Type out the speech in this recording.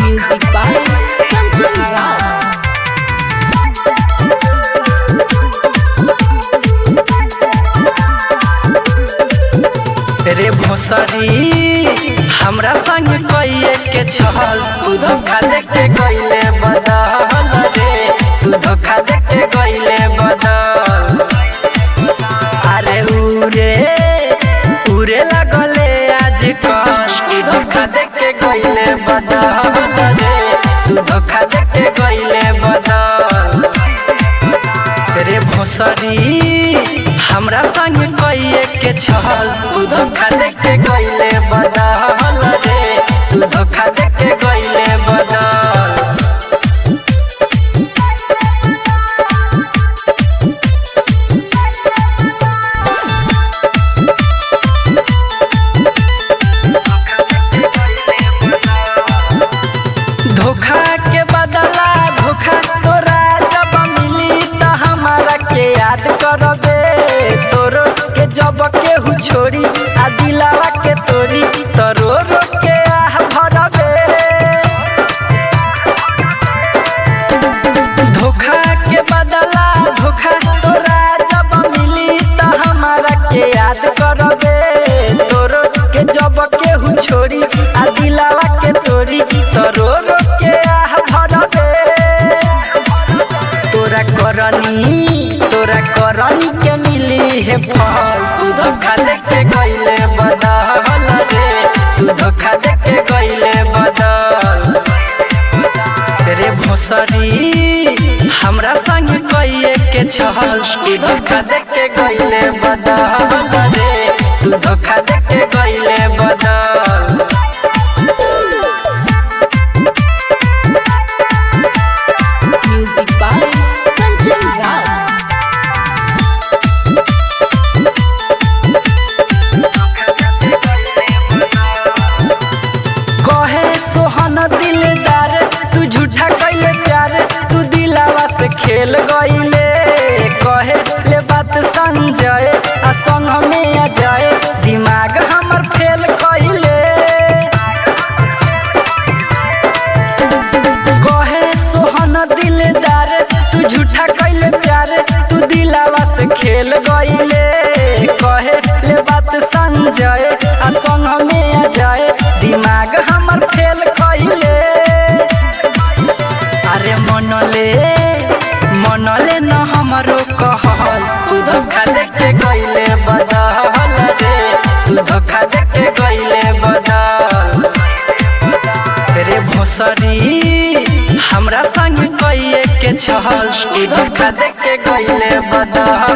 Music by Kanchan Raj. रे भोसरी हमरा संग कइए के छल तू धोखा दे के गइले बदल रे तू धोखा दे के गइले बदल अरे उरे लगले आज कल तू धोखा दे के गइले बदल रे तू धोखा दे के गइले बदल रे भोसरी हमरा संग कइए के छल तू धोखा दे के गइले बदल रे तू धोखा दे के गइले बदल धोखा के बदला धोखा तोरा जब मिली त हमारा के याद करबे तोरो के जब केहू छोड़ी आ दिलावा के तोरी तोरो रो के आह भरबे धोखा के बदला धोखा तोरा जब मिली त हमारा के याद करबे तोरो के जब केहू छोड़ी आ दिलावा के तोरी तोरो रो के आह भरबे तोरा करनी के मिली है फल तू धोखा दे के गइले बदल रे तू धोखा दे के गइले बदल रे भोसरी हमरा संग कइए के छल तू धोखा दे के गइले बदल रे तू धोखा दे के गइले बदल Music by Kanchan Raj. कहे सोहन दिलदार तू झूठा कइले प्यार तू दिलावा से खेल गइले कहे ले बात संजय आ संग में आ जाए दिमाग हमर फेल कइले कहे सोहन दिलदार तू झूठा कइले प्यार तू दिलावा से खेल गइले कहे ले बात संजय आ संग में आ जाए दिमाग हमर फेल कइले अरे मनले न हमरो कहल तू धोखा दे के गइले बदल रे तू धोखा दे के गइले बदल रे भोसरी हमरा संग कइए के छल तू धोखा दे के गइले बदल